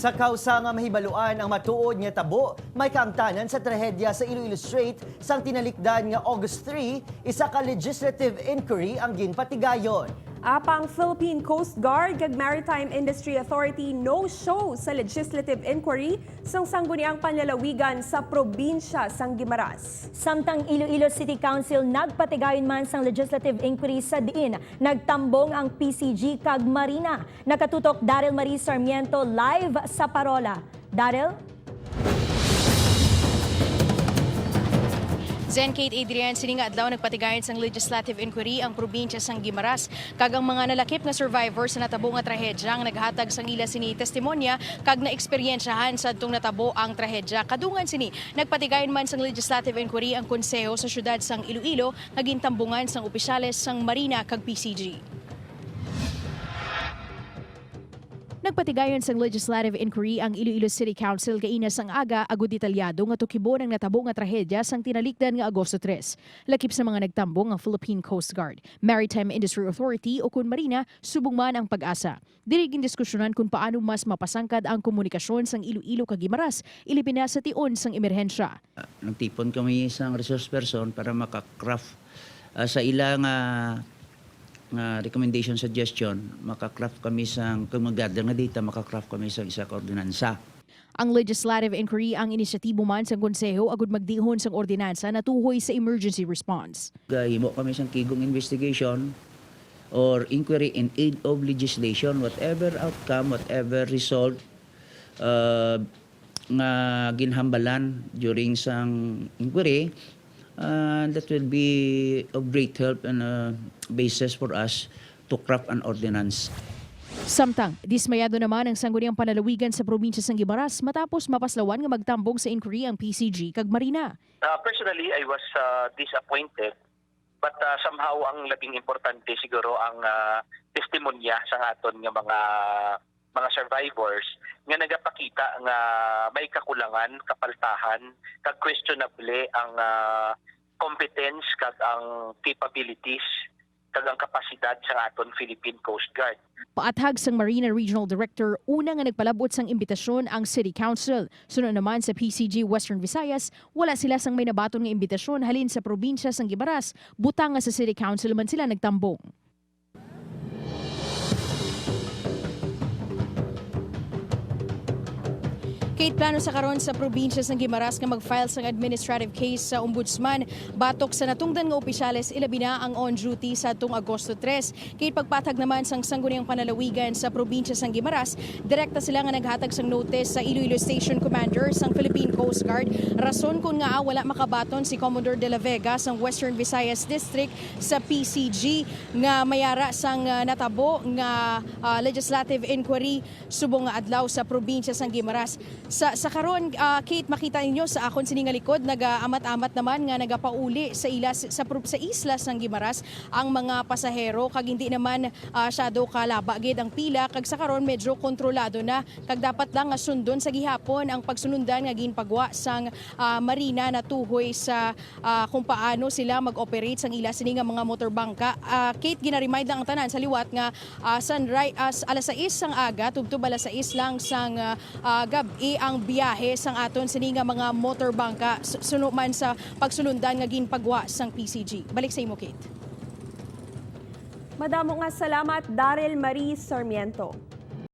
Sa kausa nga mahibaluan ang matuod nga tabo, may kaangtanan sa trahedya sa Iloilo Strait sang tinalikdan nga August 3, isa ka legislative inquiry ang ginpatigayon. Apang Philippine Coast Guard kag Maritime Industry Authority no-show sa legislative inquiry sang sangguniang panlalawigan sa probinsya sang Guimaras. Samtang Iloilo City Council nagpatigayon man sang legislative inquiry sa diin, nagtambong ang PCG kag Marina. Nakatutok Daryl Marie Sarmiento live sa Parola. Daryl? Zen Kate Adrian, sininga daw nagpatigayon sang legislative inquiry ang probinsya sang Guimaras. Kag ang mga nalakip nga survivors sa natabo nga trahedya ang naghatag sang ila sini testimonya kag naeksperyensyahan sa adtong natabo ang trahedya. Kadungan sini nagpatigayon man sang legislative inquiry ang konseho sa syudad sang Iloilo nga gintambungan sang opisyales sang Marina kag PCG. Nagpatigayon sang legislative inquiry ang Iloilo City Council kaina sang aga agud detalyado nga tukibo ng natabo nga trahedya sang tinalikdan nga Agosto 3. Lakip sa mga nagtambong ang Philippine Coast Guard, Maritime Industry Authority o kun Marina, subong man ang pag-asa. Dirigin diskusyonan kung paano mas mapasangkad ang komunikasyon sang Iloilo kag Guimaras, ilipina sa tion sang emerhensya. Nagtipon kami isang resource person para makakraft sa ilang recommendation suggestion, makakraft kami sang kung mag-gather nga data, makakraft kami sang isa ka ordinansa. Ang legislative inquiry ang inisyatibo man sang konseho agud magdihon sang ordinansa na tuhoy sa emergency response. Himo kami sang kigong investigation or inquiry in aid of legislation, whatever outcome, whatever result nga ginhambalan during sang inquiry, that will be of great help and basis for us to craft an ordinance. Samtang, dismayado naman ang sangguniang panlalawigan sa probinsya sang Guimaras matapos mapaslawan nga magtambong sa inquiry ang PCG kag Marina. Personally, I was disappointed, but somehow ang labing importante siguro ang testimonya sa aton nga mga survivors nga nagapakita nga may kakulangan, kapaltahan, kag questionable ang competence kag ang capabilities kag ang kapasidad sa aton Philippine Coast Guard. Paathag sang Marina Regional Director, una nga nagpalabot sang imbitasyon ang City Council. Sunod naman sa PCG Western Visayas, wala sila sang may nabaton nga imbitasyon halin sa probinsya sang Guimaras, butang nga sa City Council man sila nagtambong. Kate, plano sa karon sa probinsya sang Guimaras nga mag-file sang administrative case sa ombudsman batok sa natungdan nga opisyales ilabi na ang on-duty sa atong Agosto 3. Kate, pagpatag naman sang sangguniang panlalawigan sa probinsya sang Guimaras, direkta sila nga naghatag sang notice sa Iloilo Station Commander sang Philippine Coast Guard rason kung nga wala makabaton si Commodore De La Vega sang Western Visayas District sa PCG nga mayara sang natabo nga legislative inquiry subong nga adlaw sa probinsya sang Guimaras. Sa karon, Kate, makita ninyo sa akon sining nga likod nagaamat-amat naman nga nagapauli sa isla sang Guimaras ang mga pasahero kag hindi naman syado kalaba gid ang pila kag sa karon medyo kontrolado na kag dapat lang nga sundon sa gihapon ang pagsunundan nga ginpagwa sang Marina na tuhoy sa kung paano sila mag-operate sang ila sini nga mga motorbangka. Kate, gina-remind lang ang tanan sa liwat nga alas 6 sang aga tubtub alas 6 lang sang gabi ang biyahe sang aton sini nga mga motorbangka suno man sa pagsulundan nga ginpagwa sang PCG. Balik sa imo, Kate. Madamo nga salamat, Daryl Marie Sarmiento.